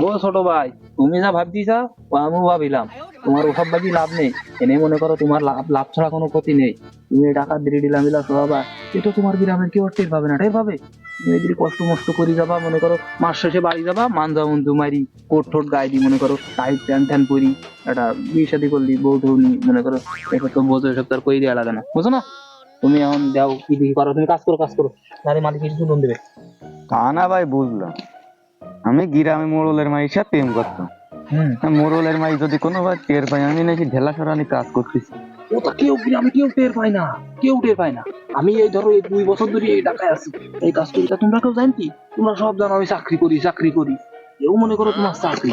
ও ছোট ভাই, তুমি যা ভাবছিস আমিও ভাবিলাম। তোমার ওসব ভাবি লাভ নেই। এনে মনে করো তোমার লাভ লাভ ছাড়া কোনো ক্ষতি নেই। তুমি এই টাকা দিয়ে দিলাম দিলা সবাই, এ তো তোমার গ্রামের কেউ টের পাবে না, টের পাবে? তুমি এদিকে কষ্ট মষ্ট করে যাবা, মনে করো মাস শেষে বাড়ি যাবা, মানজা মঞ্জু মারি, কোট ঠোট গায়ে দি, মনে করো টাইট প্যান্ট ট্যান পরি, একটা বিয়ে শাদী করলি, বউ ধরনি, মনে করো এসব তো বোঝো, এসব তো আর কই দেওয়া লাগে না, বুঝো না? তুমি এখন দাও কি দেখি করো, তুমি কাজ করো কাজ করো, নাহলে মালিক কিছু লোন দেবে। তা না ভাই, বুঝলাম। আমি গ্রামে মোড়লের মাইর সাথে প্রেম করতাম। হম, মোড়লের মাই যদি কোনো ভাই টের পাই আমি নাকি ঢেলা সরানি কাজ করতেছি। ওটা কেউ গ্রামে কেউ টের পায় না, কেউ টের পায় না। আমি এই ধরো এই 2 বছর ধরে এই ঢাকায় আছি, এই কাজ করি, তা তোমরা কেউ জানতি? তোমরা সব জানো আমি চাকরি করি চাকরি করি। কেউ মনে করো তোমার চাকরি,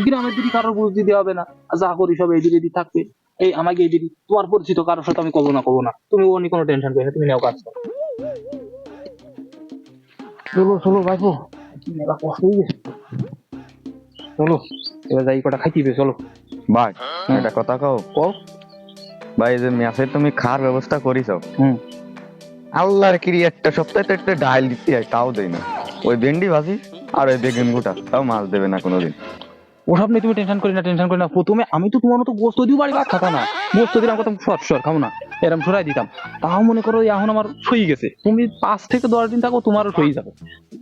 গ্রামের দিকে কারোর বুঝ দিতে হবে না, আর যা করি সব এই দিকে থাকবে। এই আমাকে এই দিদি তোমার পরিচিত কারোর সাথে আমি কব না, তুমি ও নিয়ে কোনো টেনশন করো না, তুমি নাও কাজ করো। চলো চলো ভাইপো, কি মেলা কষ্ট হয়ে গেছে। চলো এবার যাই, কটা খাইতে হবে, চলো। ভাই একটা কথা কও। কও। ভাই এই যে মেসে তুমি খাওয়ার ব্যবস্থা করিস, হুম, আল্লাহর কিরি একটা সপ্তাহে তো একটা ডাল দিতে হয়, তাও দেয় না। ওই ভেন্ডি ভাজি আর ওই বেগুন গোটা, তাও মাছ দেবে না কোনোদিন। ওসব নিয়ে তুমি টেনশন করি না, টেনশন করি না। প্রথমে আমি তো তোমার মতো গোস্ত দিও বাড়ি ভাত খাতা না, গোস্ত দিলাম কত সর খাও না, এরকম সরাই দিতাম। তাও মনে করো এখন আমার সই গেছে, তুমি 5 থেকে 10 দিন থাকো, তোমারও সই যাবে।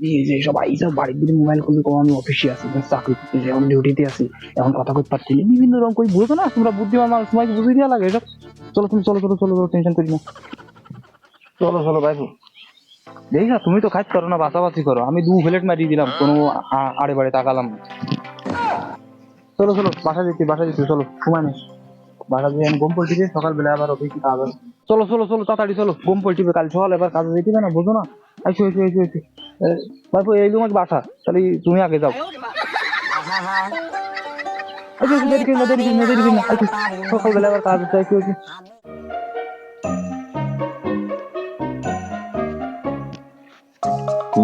এই যে সব এইসব বাড়ির দিকে মোবাইল করলে কম, আমি অফিসে আছি, চাকরি করতেছি, এখন ডিউটিতে আছি, এখন কথা কইতে পারছি না, বিভিন্ন রকম কই, বুঝো না? তোমরা বুদ্ধিমান মানুষ, তোমাকে বুঝিয়ে দেওয়া লাগে এসব। চলো তুমি চলো চলো চলো, টেনশন করি না, চলো চলো ভাই। দেখি না, তুমি তো খাইতে পারো না, বাঁচাবাচি করো, আমি 2 প্লেট মারিয়ে দিলাম, কোনো আড়ে বাড়ে তাকালাম না। চলো চলো, বাসা দিচ্ছি, চলো, সময় নেই। বাসা দিয়ে আমি গম পল্টিবে, সকালবেলা আবার অফিসে কাজ আছে। চলো চলো চলো, তাড়াতাড়ি চলো, গম পল্টিবে কাল সকাল, এবার কাজে যেতে হবে না, বুঝো না? আইসো আইসো আইসো আইসো। ভাইপো এই তোমাকে বাসা, তাহলে তুমি আগে যাও। আইসো আইসো, দেরি করি না, দেরি করি না, দেরি করি না, আইসো। সকালবেলা আবার কাজ আছে, আইসো আইসো।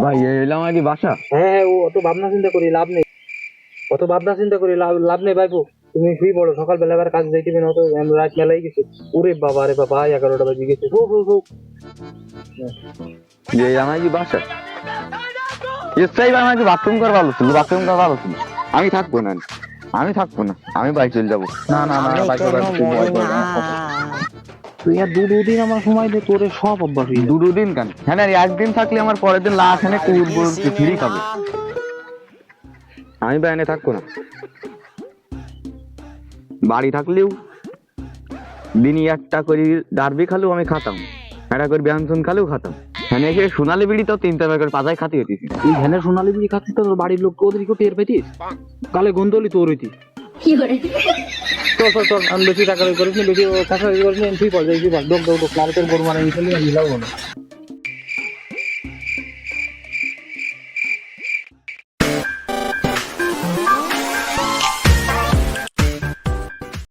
ভাই এলাম আর কি বাসা। হ্যাঁ, ও অত ভাবনা চিন্তা করি লাভ নেই, অত ভাবনা চিন্তা করি লাভ নেই ভাইপো। তুমি শুই পড়ো, সকালবেলা আবার কাজ যাইতে হবে না, অত রাত মেলাই গেছে। ওরে বাবা রে বাবা, 11টা বাজে গেছে। যে আমার কি বাসা, এসটাই আমার কি বাথরুম করা ভালো ছিল, বাথরুম করা ভালো ছিল। আমি থাকবো না, আমি থাকবো না, আমি বাড়ি চলে যাবো। না না না, ভাইপো ভাইপো, তুই ভয় করবি না। তুই আর 2 দিন আমার সময় দে, তোরে সব অভ্যাস হয়ে যাবে। দুটো দিন কেন? হ্যাঁ না, একদিন থাকলে আমার পরের দিন লাশ এনে কুকুর ফিরি খাবে। আমি বাইরে থাকবো না। বাড়ি থাকলেও দিনই একটা করে ডারবি খালেও আমি খাতাম, একটা করে ব্যঞ্জন খালেও খাতাম। হ্যাঁ এসে সোনালি বিড়ি তো 3 টাকা করে পাজায় খাতে হইতেছি। তুই ধ্যানের সোনালি বিড়ি খাচ্ছিস, তো তোর বাড়ির লোক ওদেরকে টের পেতিস, গালে গন্ধলি তোর হইতি। চল চল চল, আমি বেশি টাকা করিস নি, বেশি টাকা করিস নি, তুই পড় যাই, তুই পড়, ডোক ডোক ডোক, নারকেল গরু মানে মিশালি না, মিলাবো না।